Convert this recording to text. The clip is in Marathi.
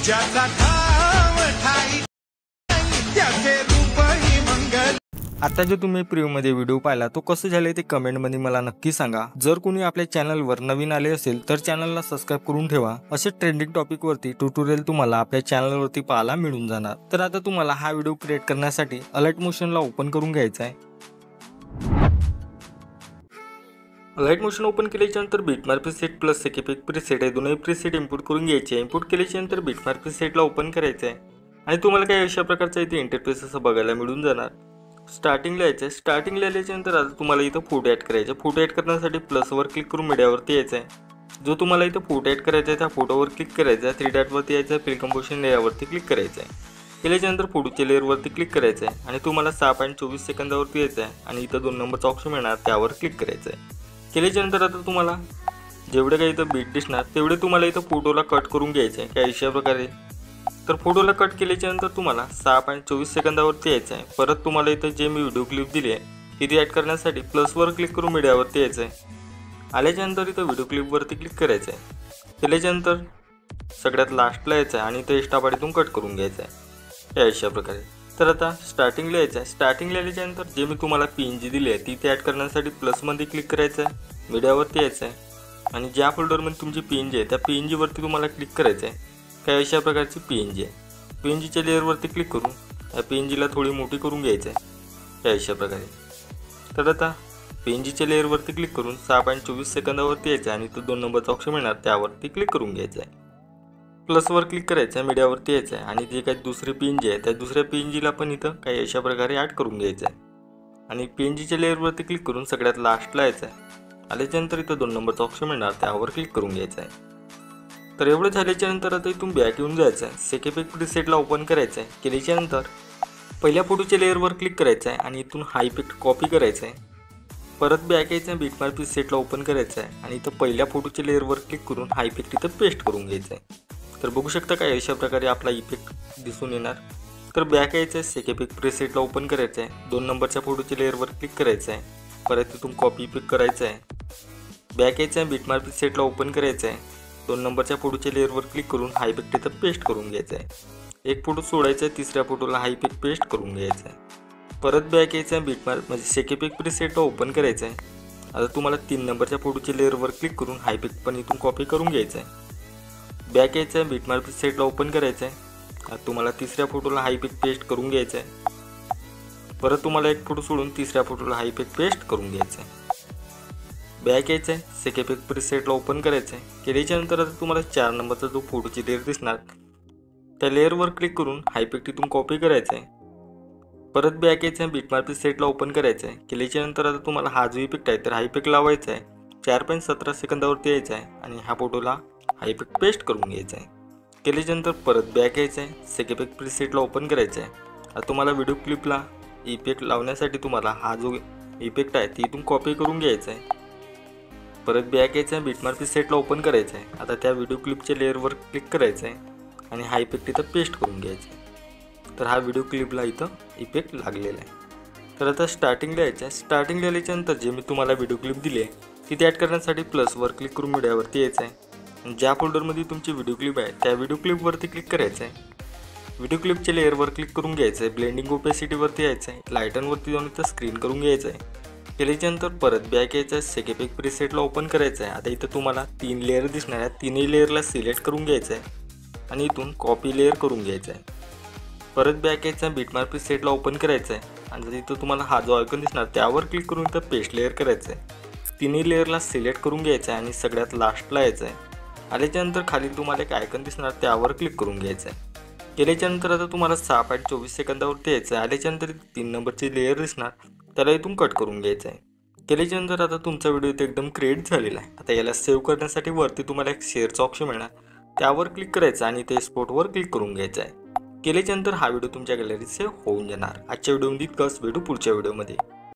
ज्याचा ठाव ठाई त्याचे रूपही मंगल। आता जो तुम्ही प्रिव्ह्यूमध्ये व्हिडिओ पाहिला तो कसं झाले ते कमेंटमध्ये मला नक्की सांगा। जर कोणी आपल्या चॅनलवर नवीन आले असेल तर चॅनलला सबस्क्राइब करून ठेवा। असे ट्रेंडिंग टॉपिक वरती ट्युटोरियल तुम्हाला आपल्या चॅनलवरती पाहायला मिळून जाणार। तर आता तुम्हाला हा व्हिडिओ क्रिएट करण्यासाठी अलाइट मोशनला ओपन करून घ्यायचा आहे। अलाइट मोशन ओपन केल्यानंतर बिटमार्क प्रीसेट प्लस सेकेपिक प्रीसेट हे दोन्ही प्रीसेट इम्पोर्ट करून घ्यायचे। इम्पोर्ट केल्यानंतर बिटमार्क प्रीसेटला ओपन करायचं आहे आणि तुम्हाला काही अशा प्रकारचा इथे इंटरफेस असं बघायला मिळून जाणार। स्टार्टिंगला यायचं स्टार्टिंगला आल्यानंतर आता तुम्हाला इथं फोटो ॲड करायचे। फोटो ॲड करण्यासाठी प्लसवर क्लिक करून मीडियावरती यायचं आहे। जो तुम्हाला इथं फोटो ॲड करायचा आहे त्या फोटोवर क्लिक करायचं आहे। 3 डॉटवरती यायचं आहे, फिल कंपोजिशन लेयरवरती क्लिक करायचं आहे। केल्यानंतर फोटोच्या लेयरवरती क्लिक करायचं आहे आणि तुम्हाला 6.24 सेकंदावरती यायचं आहे आणि इथं 2 नंबरचा ऑप्शन मिळणार त्यावर क्लिक करायचं आहे। केल्यानंतर आता तुम्हाला जेवढे काही इथं बीट दिसणार तेवढे तुम्हाला इथं फोटोला कट करून घ्यायचे आहे काही अशा प्रकारे। तर फोटोला कट केल्यानंतर तुम्हाला 6.24 सेकंदावरती यायचं आहे। परत तुम्हाला इथं जे मी व्हिडिओ क्लिप दिली आहे ती ॲड करण्यासाठी प्लसवर क्लिक करून मीडियावरती यायचं आहे। आल्याच्यानंतर इथं व्हिडिओ क्लिपवरती क्लिक करायचं आहे। केल्याच्यानंतर सगळ्यात लास्टला यायचं आहे आणि इथं एक्स्ट्रा पार्टीतून कट करून घ्यायचं आहे या अशा प्रकारे। तर आता स्टार्टिंगला यायचं आहे। स्टार्टिंगला आल्याच्यानंतर जे मी तुम्हाला PNG दिली आहे ती ते ॲड करण्यासाठी प्लसमध्ये क्लिक करायचं आहे, मीडियावरती यायचं आहे आणि ज्या फोल्डरमध्ये तुमची PNG आहे त्या PNGवरती तुम्हाला क्लिक करायचं आहे। काही अशा प्रकारची PNG आहे। PNGच्या लेअरवरती क्लिक करून या PNGला थोडी मोठी करून घ्यायचं आहे या अशा प्रकारे। तर आता PNGच्या लेअरवरती क्लिक करून 6.24 सेकंदावरती यायचं आणि तो 2 नंबरचा ऑप्शन मिळणार त्यावरती क्लिक करून घ्यायचं आहे। प्लसवर क्लिक करायचं आहे, मीडियावरती यायचं आहे आणि जे काही दुसरी PNG आहे त्या दुसऱ्या PNGला पण इथं काही अशा प्रकारे ॲड करून घ्यायचं आहे आणि PNGच्या लेअरवरती क्लिक करून सगळ्यात लास्टला यायचं आहे। आल्याच्यानंतर इथं 2 नंबरचा ऑप्शन मिळणार त्यावर क्लिक करून घ्यायचं आहे। तर एवढं झाल्याच्यानंतर आता इथून बॅक येऊन जायचं आहे। सेकेपिक प्रीसेटला ओपन करायचं आहे। केल्याच्यानंतर पहिल्या फोटोच्या लेअरवर क्लिक करायचं आहे आणि इथून हा इफेक्ट कॉपी करायचा आहे। परत बॅक यायचं आहे, बिटमार्क प्रीसेटला ओपन करायचं आहे आणि इथं पहिल्या फोटोच्या लेअरवर क्लिक करून हा इफेक्ट इथं पेस्ट करून घ्यायचा आहे। तर बघू शकता काय अशा प्रकारे आपला इफेक्ट दिसून येणार। तर बॅक यायचं आहे, सेकेपिक प्रीसेटला ओपन करायचं आहे, 2 नंबरच्या फोटोच्या लेअरवर क्लिक करायचं आहे, परत तिथून कॉपी इफेक्ट करायचं आहे। बॅक यायचं आहे, बिटमार्क प्रीसेटला ओपन करायचं आहे, 2 नंबरच्या फोटोच्या लेअरवर क्लिक करून हा इफेक्ट इथं पेस्ट करून घ्यायचा आहे। एक फोटो सोडायचा आहे, तिसऱ्या फोटोला हा इफेक्ट पेस्ट करून घ्यायचा आहे। परत बॅक यायचं आहे, बिटमार्क म्हणजे सेकेपिक प्रीसेटला ओपन करायचं आहे। आता तुम्हाला 3 नंबरच्या फोटोच्या लेअरवर क्लिक करून हा इफेक्ट पण इथून कॉपी करून घ्यायचा आहे। बॅक यायचं आहे, बिटमार्क प्रीसेटला ओपन करायचं आहे। आता तुम्हाला तिसऱ्या फोटोला हा इफेक्ट पेस्ट करून घ्यायचा आहे। परत तुम्हाला एक फोटो सोडून तिसऱ्या फोटोला हा इफेक्ट पेस्ट करून घ्यायचा आहे। बॅक यायचं आहे, सेकेपिक प्रीसेटला ओपन करायचं आहे। केल्याच्यानंतर आता तुम्हाला 4 नंबरचा जो फोटोची लेअर दिसणार त्या लेअरवर क्लिक करून हा इफेक्ट इथून कॉपी करायचा आहे। परत बॅक यायचं आहे, बिटमार्क प्रीसेटला ओपन करायचं आहे। केल्याच्यानंतर आता तुम्हाला हा जो इफेक्ट आहे तर हा इफेक्ट लावायचा आहे। 4.17 सेकंदावरती यायचा आहे आणि ह्या फोटोला हा इफेक्ट पेस्ट करून घ्यायचा आहे। केल्याच्यानंतर परत बॅक यायचं आहे, सेकेपिक प्रीसेटला ओपन करायचं आहे। आता तुम्हाला व्हिडिओ क्लिपला इफेक्ट लावण्यासाठी तुम्हाला हा जो इफेक्ट आहे ती इथून कॉपी करून घ्यायचा आहे। परत बॅक यायचं आहे, बिटमार्क प्रीसेटला ओपन करायचं आहे। आता त्या व्हिडिओ क्लिपच्या लेअरवर क्लिक करायचं आहे आणि हा इफेक्ट इथं पेस्ट करून घ्यायचा आहे। तर हा व्हिडिओ क्लिपला इथं इफेक्ट लागलेला आहे। तर आता स्टार्टिंगला यायचं आहे। स्टार्टिंगला आल्याच्यानंतर जे मी तुम्हाला व्हिडिओ क्लिप दिली आहे ती ॲड करण्यासाठी प्लसवर क्लिक करून मीडियावरती यायचं आहे आणि ज्या फोल्डरमध्ये तुमची व्हिडिओ क्लिप आहे त्या व्हिडिओ क्लिपवरती क्लिक करायचं आहे। व्हिडिओ क्लिपच्या लेअरवर क्लिक करून घ्यायचं आहे, ब्लेंडिंग ओपेसिटीवरती यायचं आहे, लायटनवरती जाऊन इथं स्क्रीन करून घ्यायचं आहे। केल्याच्यानंतर परत बॅक यायचं आहे, सेकेपिक प्रीसेटला ओपन करायचं आहे। आता इथं तुम्हाला 3 लेअर दिसणार आहेत, 3ही लेअरला सिलेक्ट करून घ्यायचं आहे आणि इथून कॉपी लेअर करून घ्यायचं आहे। परत बॅक यायचं आहे, बिटमार्क प्रीसेटला ओपन करायचं आहे आणि इथं तुम्हाला हा जो आयकॉन दिसणार त्यावर क्लिक करून इथं पेस्ट लेअर करायचं आहे। 3ही लेअरला सिलेक्ट करून घ्यायचं आहे आणि सगळ्यात लास्टला यायचं आहे। आल्याच्यानंतर खाली तुम्हाला एक आयकॉन दिसणार त्यावर क्लिक करून घ्यायचं आहे। केल्याच्यानंतर आता तुम्हाला 6.24 सेकंदावरती यायचं आहे। आल्याच्यानंतर 3 नंबरची लेअर दिसणार त्याला इथून कट करून घ्यायचं आहे। केल्याच्यानंतर आता तुमचा व्हिडिओ इथे एकदम क्रिएट झालेला आहे। आता याला सेव्ह करण्यासाठी वरती तुम्हाला एक शेअरचा ऑप्शन मिळणार त्यावर क्लिक करायचं आणि ते एक्सपोर्टवर क्लिक करून घ्यायचं आहे। केल्याच्यानंतर हा व्हिडिओ तुमच्या गॅलरीत सेव्ह होऊन जाणार। आजच्या व्हिडिओमध्ये इतकंच, भेटू पुढच्या व्हिडिओमध्ये।